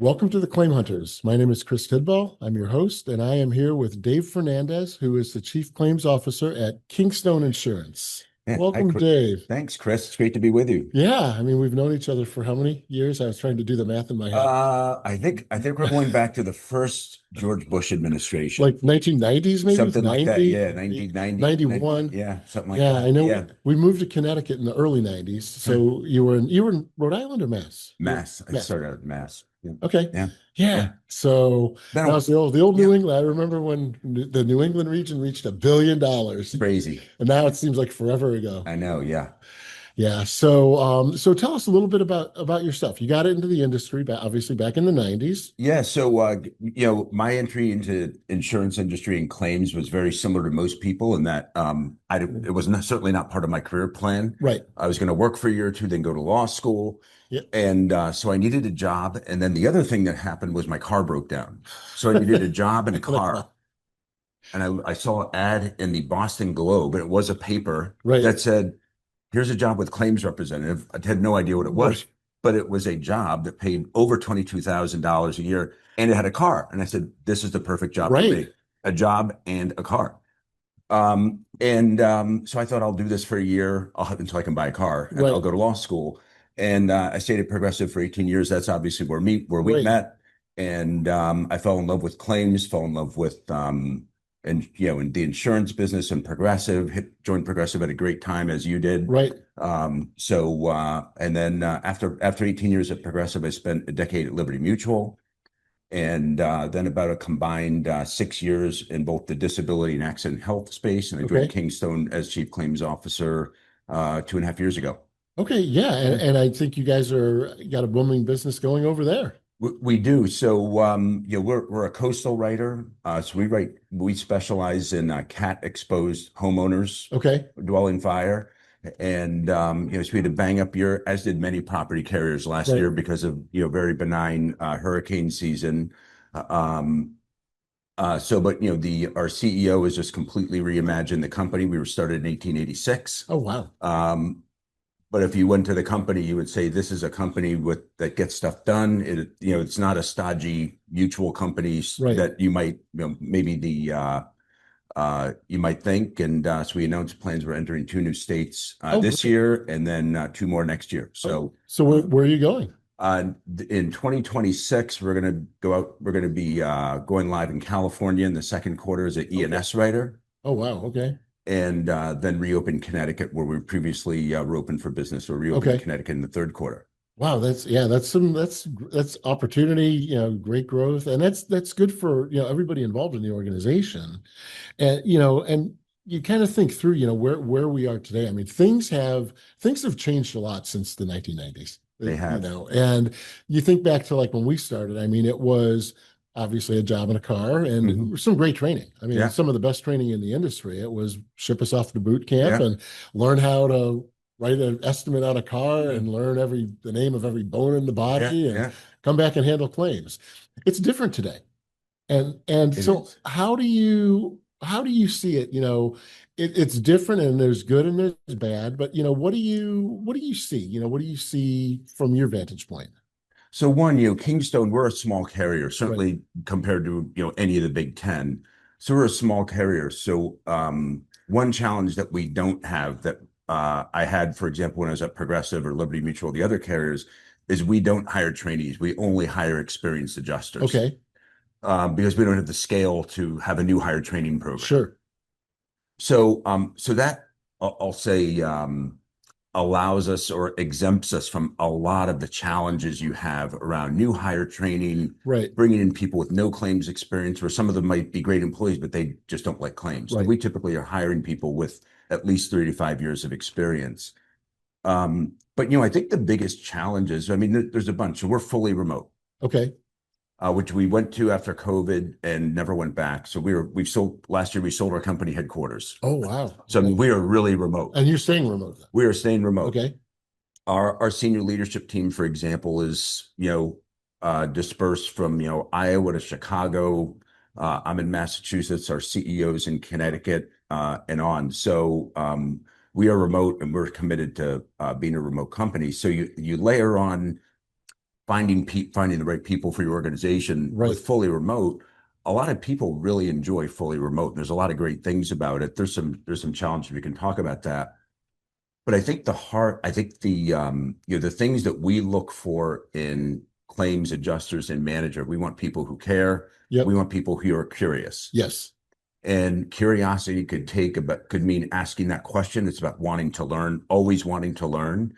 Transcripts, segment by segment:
Welcome to the Claim Hunters. My name is Chris Tidball. I'm your host, and I am here with Dave Fernandez, who is the Chief Claims Officer at Kingstone Insurance. Yeah, Welcome, Dave. thanks, Chris. It's great to be with you. Yeah, I mean, we've known each other for how many years? I was trying to do the math in my head. I think we're going back to the first George Bush administration, Like 1990s, maybe something like that. 90, Yeah, 1990, 91. yeah, something like Yeah, I that. know Yeah, we moved to Connecticut in the early 90s. So you were in Rhode Island or Mass? Mass. I Mass. started out at Mass. Yeah, Okay. yeah, yeah. Yeah. So Then that was the old yeah, New England. I remember when the New England region reached $1 billion. crazy. And now it seems like forever ago. I know. Yeah. Yeah. So tell us a little bit about yourself. You got into the industry, obviously back in the 90s. Yeah, so my entry into insurance industry and claims was very similar to most people in that it was certainly not part of my career plan. Right. I was going to work for a year or two, then go to law school, Yep. and so I needed a job. And then the other thing that happened was my car broke down, so I needed a job and a car. And I saw an ad in the Boston Globe, and it was a paper Right. that said, "Here's a job with claims representative." I had no idea what it was, but it was a job that paid over $22,000 a year, and it had a car. And I said, "This is the perfect job for me: a job and a car." So I thought I'll do this for a year until I can buy a car, and I'll go to law school. And I stayed at Progressive for 18 years. That's obviously where we met. And I fell in love with claims, fell in love with in the insurance business and joined Progressive at a great time, as you did. Right. And then after 18 years at Progressive, I spent a decade at Liberty Mutual, and then about a combined 6 years in both the disability and accident health space. And I joined Kingstone as Chief Claims Officer 2.5 years ago. Okay. Yeah. And I think you guys got a booming business going over there. We do. So, we're a coastal writer. So we specialize in cat exposed homeowners. Okay. Dwelling fire. And, so we had a bang up year, as did many property carriers last year because of, very benign hurricane season. But our CEO has just completely reimagined the company. We were started in 1886. Oh, wow. But if you went to the company, you would say this is a company that gets stuff done. It's not a stodgy mutual company that you might, you might think. And so we announced plans. We're entering 2 new states this year, and then 2 more next year. So where are you going? In 2026, we're going to go out. We're going to be going live in California in the second quarter as an E&S writer. Oh, wow. Okay. And then reopen Connecticut, where we previously were open for business. Or reopen Connecticut in the third quarter. Wow, that's opportunity, great growth, and that's good for everybody involved in the organization, and and you kind of think through where we are today. I mean, things have changed a lot since the 1990s. They have, and you think back to like when we started. I mean, it was obviously a job and a car and some great training. I mean, some of the best training in the industry. It was ship us off to boot camp and learn how to write an estimate on a car and learn the name of every bone in the body and come back and handle claims. It's different today. And so how do you see it? It's different, and there's good and there's bad, but what do you see? What do you see from your vantage point? So one, Kingstone, we're a small carrier, certainly compared to, any of the Big Ten. So we're a small carrier. So one challenge that we don't have that I had, for example, when I was at Progressive or Liberty Mutual, the other carriers, is we don't hire trainees. We only hire experienced adjusters. Okay. Because we don't have the scale to have a new hire training program. Sure. So that I'll say allows us or exempts us from a lot of the challenges you have around new hire training, bringing in people with no claims experience, where some of them might be great employees, but they just don't like claims. So we typically are hiring people with at least 3 to 5 years of experience. But, I think the biggest challenges, I mean, there's a bunch. So we're fully remote. Okay. Which we went to after COVID and never went back. So last year we sold our company headquarters. Oh, wow. So I mean, we are really remote. And you're staying remote then? We are staying remote. Okay. Our senior leadership team, for example, is, dispersed from, Iowa to Chicago. I'm in Massachusetts. Our CEO's in Connecticut, and on. So we are remote, and we're committed to being a remote company. So you layer on finding the right people for your organization with fully remote. A lot of people really enjoy fully remote. There's a lot of great things about it. There's some challenges. We can talk about that. But I think the things that we look for in claims adjusters and manager, we want people who care. Yep. We want people who are curious. Yes. And curiosity could mean asking that question. It's about wanting to learn, always wanting to learn.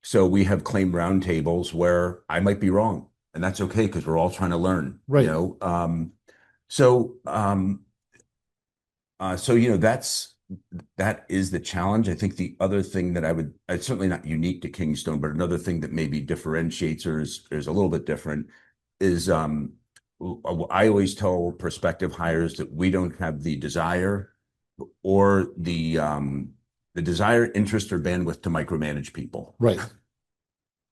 So we have claim roundtables where I might be wrong, and that's okay because we're all trying to learn. Right. That is the challenge. I think the other thing that it's certainly not unique to Kingstone, but another thing that maybe differentiates or is a little bit different is I always tell prospective hires that we don't have the desire or the desire, interest, or bandwidth to micromanage people. Right.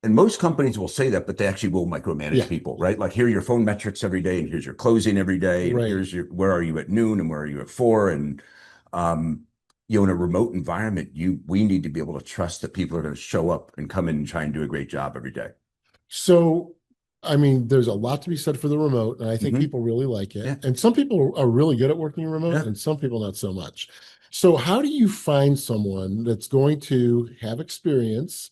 And most companies will say that, but they actually will micromanage people, right? Like, here are your phone metrics every day, and here's your closing every day, and here's where are you at noon, and where are you at 4, and in a remote environment, we need to be able to trust that people are going to show up and come in and try and do a great job every day. So, I mean, there's a lot to be said for the remote, and I think people really like it. Yeah. And some people are really good at working remote, and some people not so much. So how do you find someone that's going to have experience,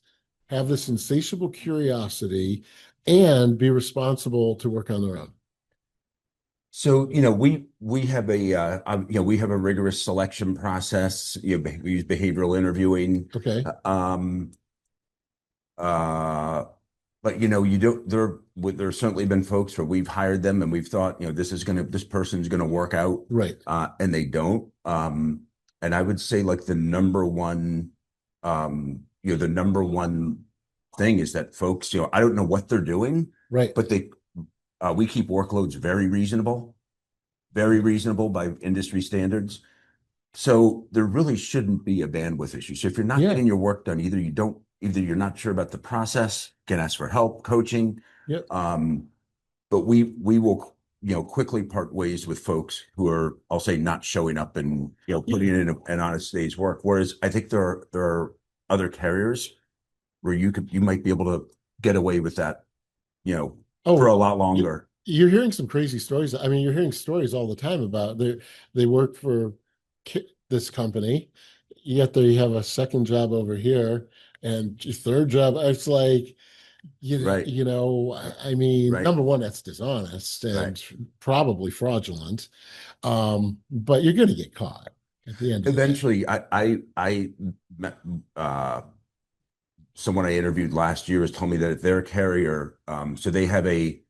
have this insatiable curiosity, and be responsible to work on their own? So, we have a rigorous selection process. We use behavioral interviewing. Okay. But there's certainly been folks where we've hired them and we've thought, this person's gonna work out. Right. And they don't. And I would say, like, the number one thing is that folks, I don't know what they're doing. Right. But we keep workloads very reasonable by industry standards. So there really shouldn't be a bandwidth issue. So if you're not getting your work done, either you're not sure about the process, can ask for help, coaching. Yep. But we will, quickly part ways with folks who are, I'll say, not showing up and, putting in an honest day's work. Whereas I think there are other carriers where you might be able to get away with that, for a lot longer. You're hearing some crazy stories. I mean, you're hearing stories all the time about they work for this company, yet they have a second job over here and third job. It's like, I mean, number one, that's dishonest and probably fraudulent. But you're going to get caught at the end. Eventually, I met someone I interviewed last year has told me that their carrier, so they have a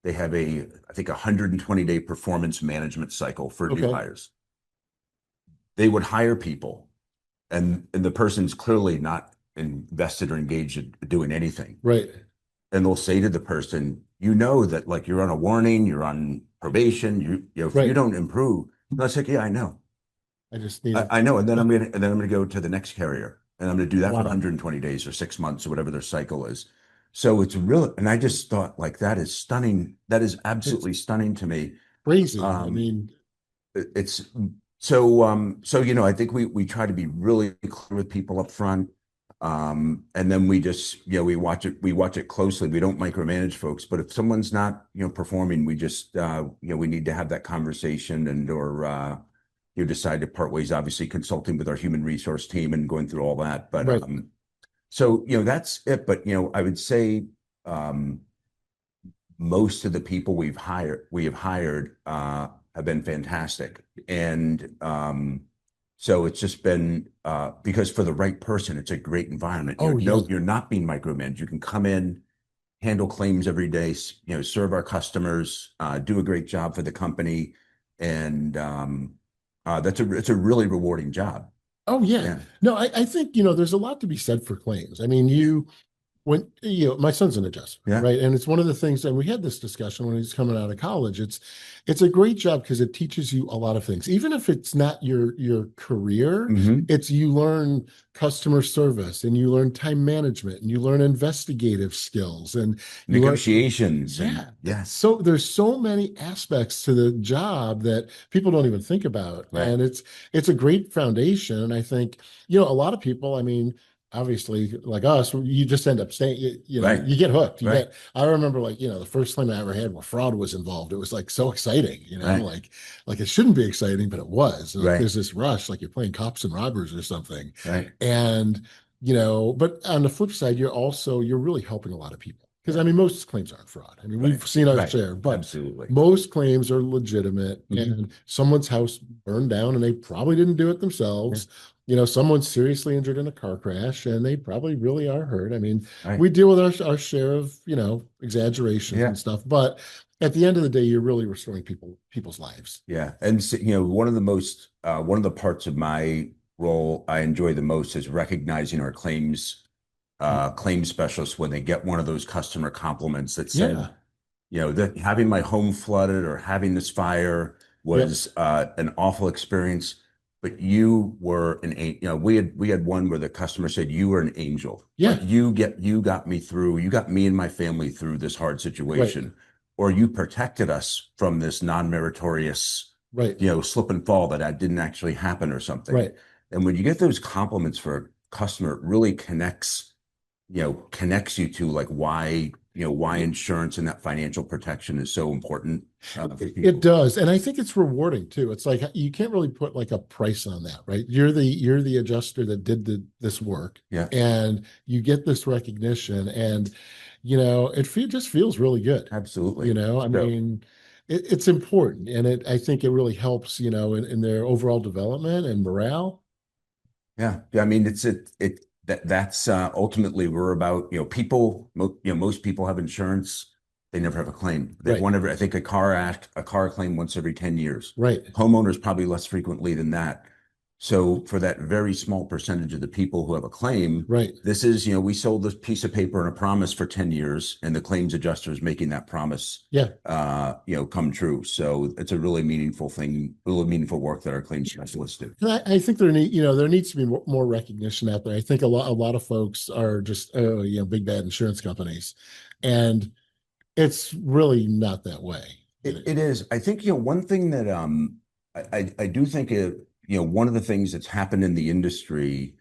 I think 120-day performance management cycle for new hires. They would hire people, and the person's clearly not invested or engaged in doing anything. Right. And they'll say to the person, that, like, you're on a warning, you're on probation, if you don't improve. And I was like, yeah, I know. I know. And then I'm gonna go to the next carrier, and I'm gonna do that for 120 days or 6 months or whatever their cycle is. So it's real, and I just thought, like, that is stunning. That is absolutely stunning to me. Crazy. I mean, it's so I think we try to be really clear with people up front. And then we just, we watch it closely. We don't micromanage folks, but if someone's not, performing, we just, we need to have that conversation or decide to part ways, obviously consulting with our human resource team and going through all that. But, so, that's it. But, I would say, most of the people we have hired, have been fantastic. And, so it's just been, because for the right person, it's a great environment. You're not being micromanaged. You can come in, handle claims every day, serve our customers, do a great job for the company. And, it's a really rewarding job. Oh, yeah. No, I think, there's a lot to be said for claims. I mean, my son's an adjuster, right? And it's one of the things, and we had this discussion when he's coming out of college. It's a great job because it teaches you a lot of things. Even if it's not your career, you learn customer service, and you learn time management, and you learn investigative skills and negotiations. So there's so many aspects to the job that people don't even think about. And it's a great foundation. And I think, a lot of people, I mean, obviously, like us, you just end up staying, Right. you get hooked. Right. I remember like, the first claim I ever had where fraud was involved, it was like so exciting, Right. like it shouldn't be exciting, but it was. Like Right. there's this rush, like you're playing cops and robbers or something. Right. And, but on the flip side, you're really helping a lot of people. Because Yeah. I mean, most claims aren't fraud. I mean, Right. we've seen our Right. share, but Absolutely. most claims are legitimate Mhm. and someone's house burned down and they probably didn't do it themselves. Someone's seriously injured in a car crash and they probably really are hurt. I mean, Right. we deal with our share of, exaggerations Yeah. and stuff, but at the end of the day, you're really restoring people's lives. Yeah. And so, one of the parts of my role I enjoy the most is recognizing our claims specialists when they get one of those customer compliments that said, that having my home flooded or having this fire was an awful experience, but you were we had one where the customer said you were an angel. Yeah. Like you got me and my family through this hard situation, Right. or you protected us from this non-meritorious, Right. slip and fall that didn't actually happen or something. Right. And when you get those compliments for a customer, it really connects you to like why insurance and that financial protection is so important. It does. And I think it's rewarding too. It's like you can't really put like a price on that, right? You're the adjuster that did this work. Yeah. And you get this recognition and just feels really good. Absolutely. I mean, it's important and I think it really helps, in their overall development and morale. Yeah. I mean, that's ultimately we're about, most people have insurance. They never have a claim. They have one every, I think a car claim once every 10 years. Right. Homeowners probably less frequently than that. So for that very small percentage of the people who have a claim, right. This is, we sold this piece of paper and a promise for 10 years, and the claims adjuster is making that promise, come true. So it's a really meaningful thing, really meaningful work that our claims specialists do. And I think there needs to be more recognition out there. I think a lot of folks are just, big bad insurance companies, and it's really not that way. It is. I think, one thing that I do think one of the things that's happened in the industry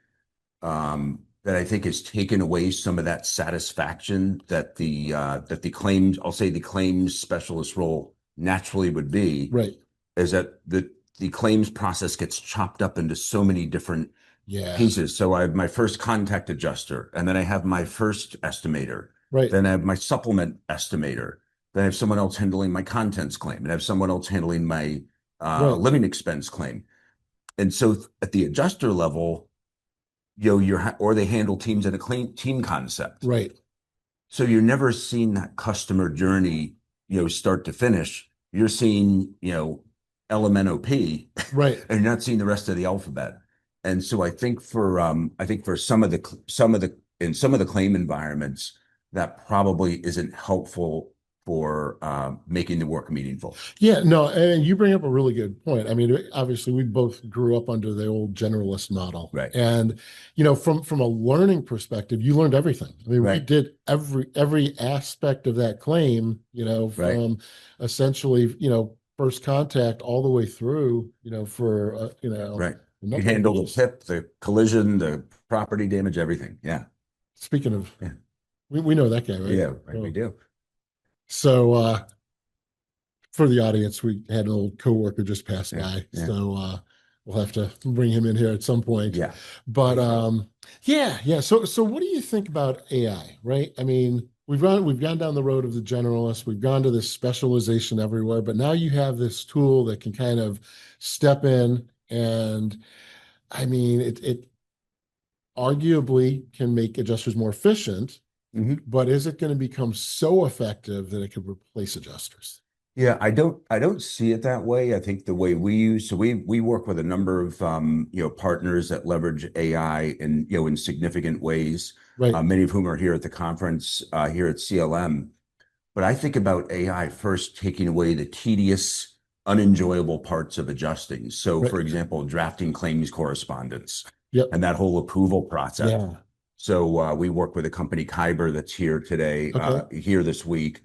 that I think has taken away some of that satisfaction that the claims, I'll say the claims specialist role naturally would be, right, is that the claims process gets chopped up into so many different pieces. So I have my first contact adjuster, and then I have my first estimator. Right. Then I have my supplement estimator. Then I have someone else handling my contents claim, and I have someone else handling my living expense claim. And so at the adjuster level, or they handle teams in a team concept. Right. So you're never seeing that customer journey, start to finish. You're seeing, LMNOP, right, and you're not seeing the rest of the alphabet. And so I think for some of the claim environments, that probably isn't helpful for making the work meaningful. Yeah, no, and you bring up a really good point. I mean, obviously, we both grew up under the old generalist model, right? And from a learning perspective, you learned everything. I mean, we did every aspect of that claim, from essentially, first contact all the way through, for right. You handle the tip, the collision, the property damage, everything. Yeah. Speaking of, we know that guy, right? Yeah, right, we do. So for the audience, we had an old coworker just pass by. Yeah. So we'll have to bring him in here at some point. Yeah. But yeah. So what do you think about AI, right? I mean, we've gone down the road of the generalist, we've gone to this specialization everywhere, but now you have this tool that can kind of step in and I mean it arguably can make adjusters more efficient. Mm-hmm. But is it going to become so effective that it could replace adjusters? Yeah, I don't see it that way. I think the way we work with a number of partners that leverage AI in significant ways. Right. Many of whom are here at the conference here at CLM. But I think about AI first taking away the tedious, unenjoyable parts of adjusting. So, for example, drafting claims correspondence. Yep. And that whole approval process. Yeah. So we work with a company, Kyber, that's here today, here this week,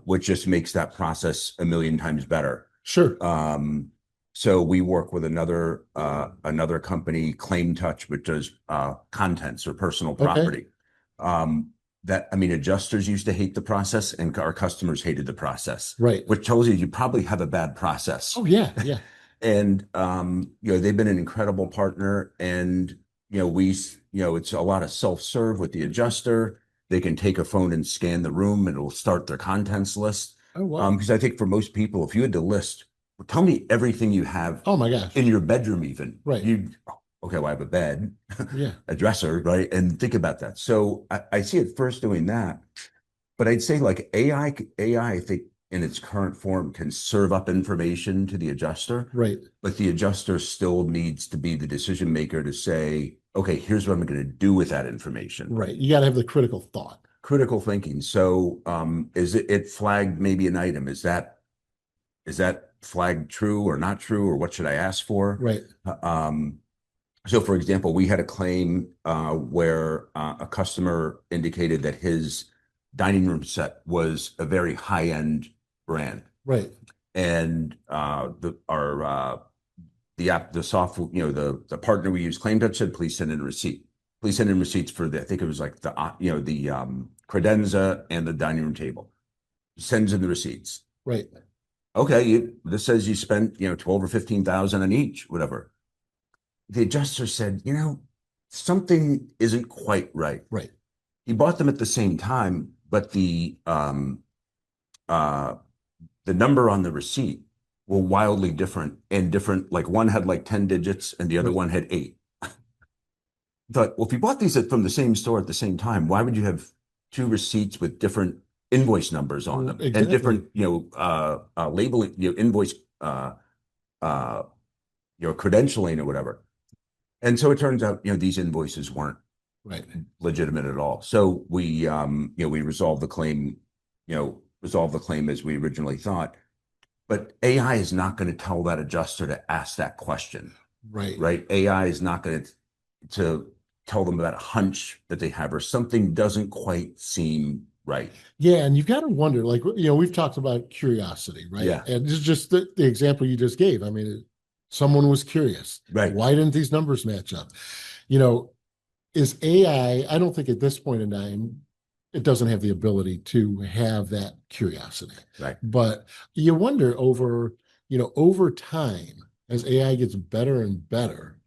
which just makes that process a million times better. Sure. So we work with another company, Claim Touch, which does contents or personal property. Adjusters used to hate the process, and our customers hated the process. Right. Which tells you probably have a bad process. Oh yeah, yeah. And they've been an incredible partner, and it's a lot of self-serve with the adjuster. They can take a phone and scan the room, and it'll start their contents list. Oh wow. Because I think for most people, if you had to list, tell me everything you have. Oh my gosh. In your bedroom, even. Right. Okay, well, I have a bed, yeah, a dresser, right? And think about that. So I see it first doing that, but I'd say like AI, I think in its current form can serve up information to the adjuster. Right. But the adjuster still needs to be the decision maker to say, okay, here's what I'm going to do with that information. Right. You got to have the critical thought. Critical thinking. So is it flagged maybe an item? Is that flagged true or not true, or what should I ask for? Right. So for example, we had a claim where a customer indicated that his dining room set was a very high-end brand. Right. And the partner we use, Claim Touch, said, please send in a receipt. Please send in receipts for I think it was like the credenza and the dining room table. Sends in the receipts. Right. Okay, this says you spent, 12 or 15,000 on each, whatever. The adjuster said, something isn't quite right. Right. He bought them at the same time, but the number on the receipt were wildly different, like one had like 10 digits and the other one had 8. Thought, well, if you bought these from the same store at the same time, why would you have 2 receipts with different invoice numbers on them? Exactly. And different, labeling, invoice, credentialing or whatever. And so it turns out, these invoices weren't legitimate at all. So we resolved the claim, as we originally thought. But AI is not going to tell that adjuster to ask that question. Right. AI is not going to tell them about a hunch that they have, or something doesn't quite seem right. Yeah. And you've got to wonder, like, we've talked about curiosity, right? Yeah. And this is just the example you just gave. I mean, someone was curious. Right. Why didn't these numbers match up? Is AI, I don't think at this point in time, it doesn't have the ability to have that curiosity. Right. But you wonder over time, as AI gets better and better,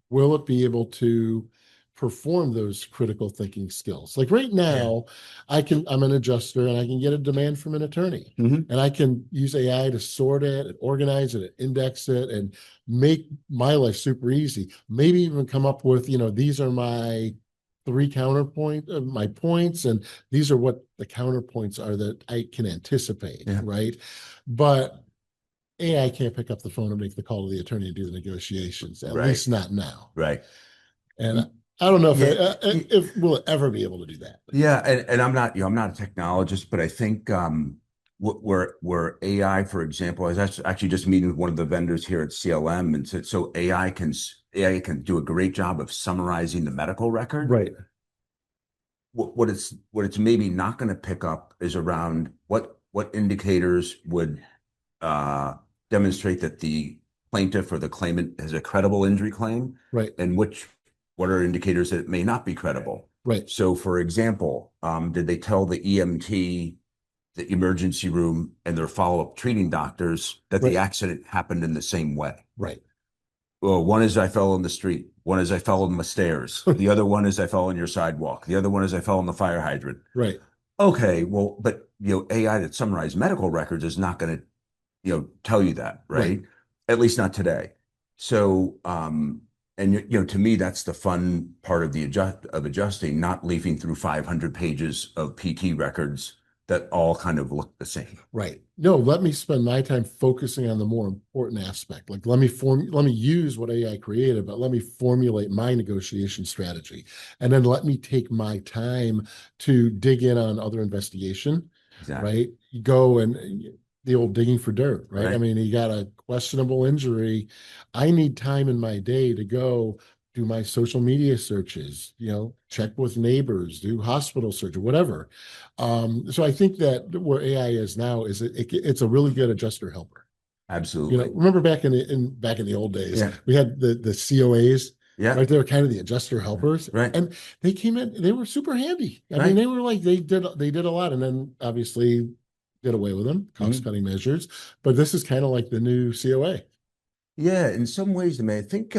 will it be able to perform those critical thinking skills? Like right now, I'm an adjuster and I can get a demand from an attorney, and I can use AI to sort it and organize it and index it and make my life super easy. Maybe even come up with, these are my 3 my points, and these are what the counterpoints are that I can anticipate. Yeah. Right. But AI can't pick up the phone and make the call to the attorney and do the negotiations, at least not now. Right. And I don't know if we'll ever be able to do that. Yeah, and I'm not, I'm not a technologist, but I think where AI, for example, I was actually just meeting with one of the vendors here at CLM, and said, so AI can do a great job of summarizing the medical record. Right. What it's maybe not going to pick up is around what indicators would demonstrate that the plaintiff or the claimant has a credible injury claim. Right. And what are indicators that it may not be credible? Right. So, for example, did they tell the EMT, the emergency room, and their follow-up treating doctors that the accident happened in the same way? Right. Well, one is I fell in the street. One is I fell on the stairs. The other one is I fell on your sidewalk. The other one is I fell on the fire hydrant. Right. Okay, well, but AI that summarized medical records is not going to tell you that, right? At least not today. So, and to me, that's the fun part of adjusting, not leafing through 500 pages of PT records that all kind of look the same. Right. No, let me spend my time focusing on the more important aspect. Like let me use what AI created, but let me formulate my negotiation strategy. And then let me take my time to dig in on other investigation. Exactly. Right. You go and the old digging for dirt, right? I mean, you got a questionable injury. I need time in my day to go do my social media searches, check with neighbors, do hospital search, whatever. So I think that where AI is now is it's a really good adjuster helper. Absolutely. Remember back in the old days, we had the COAs. Yeah. Right. They were kind of the adjuster helpers. Right. And they came in, they were super handy. I mean, they were like, they did a lot, and then obviously did away with them, cost cutting measures. But this is kind of like the new COA. Yeah, in some ways, I mean, I think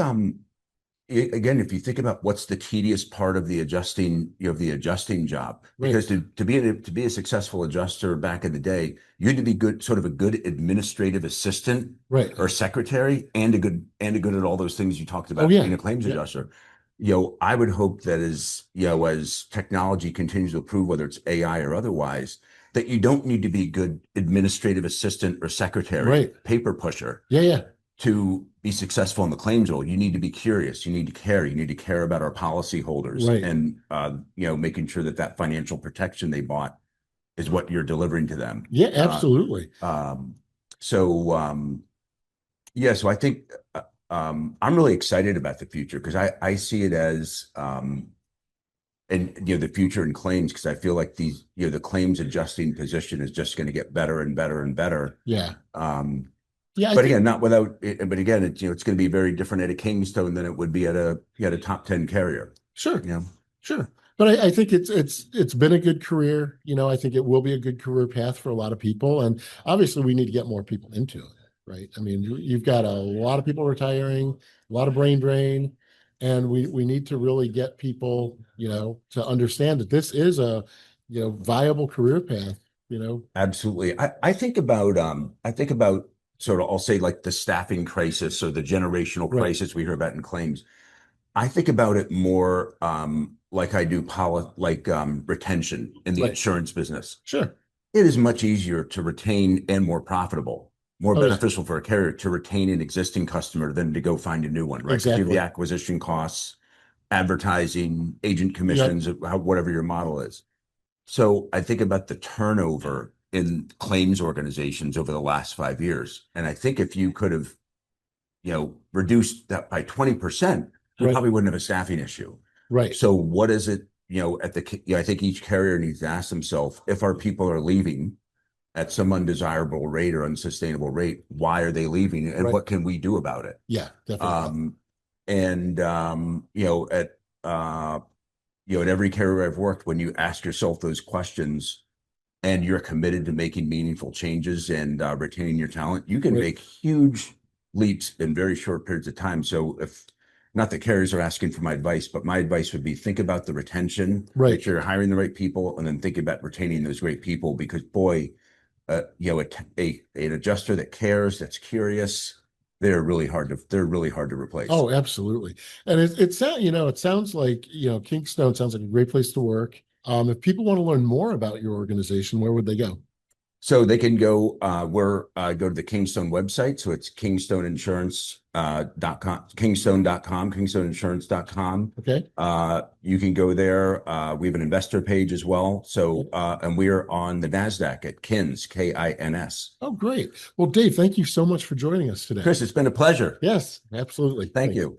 again, if you think about what's the tedious part of the adjusting job, because to be a successful adjuster back in the day, you had to be sort of a good administrative assistant, or secretary, and a good at all those things you talked about being a claims adjuster. I would hope that as technology continues to improve, whether it's AI or otherwise, that you don't need to be a good administrative assistant or secretary, paper pusher. To be successful in the claims role, you need to be curious. You need to care. You need to care about our policyholders, and making sure that financial protection they bought is what you're delivering to them. Yeah, absolutely. So I think I'm really excited about the future, because I see it as the future in claims, because I feel like the claims adjusting position is just going to get better and better and better. Yeah. But again, not without it. But again, it's going to be very different at a Kingstone than it would be at a top 10 carrier. Sure. Sure. But I think it's been a good career. I think it will be a good career path for a lot of people. And obviously we need to get more people into it, right? I mean, you've got a lot of people retiring, a lot of brain drain, and we need to really get people, to understand that this is a, viable career path, Absolutely. I think about sort of, I'll say, like the staffing crisis or the generational crisis we hear about in claims. I think about it more like I do retention in the insurance business. Sure. It is much easier to retain and more profitable, more beneficial for a carrier to retain an existing customer than to go find a new one, right? Because you have the acquisition costs, advertising, agent commissions, whatever your model is. So I think about the turnover in claims organizations over the last 5 years. And I think if you could have, reduced that by 20%, you probably wouldn't have a staffing issue. Right. So what is it, I think each carrier needs to ask themselves, if our people are leaving at some undesirable rate or unsustainable rate, why are they leaving, and what can we do about it? Yeah, definitely. At every carrier I've worked, when you ask yourself those questions and you're committed to making meaningful changes and retaining your talent, you can make huge leaps in very short periods of time. So not that carriers are asking for my advice, but my advice would be, think about the retention, make sure you're hiring the right people, and then think about retaining those great people, because boy, an adjuster that cares, that's curious, they're really hard to replace. Oh, absolutely. And it sounds like, Kingstone sounds like a great place to work. If people want to learn more about your organization, where would they go? So they can go go to the Kingstone website. So it's kingstoneinsurance.com, kingstoneinsurance.com. Okay. You can go there. We have an investor page as well. So and we are on the NASDAQ at KINS, KINS. Oh, great. Well, Dave, thank you so much for joining us today. Chris, it's been a pleasure. Yes, absolutely. Thank you.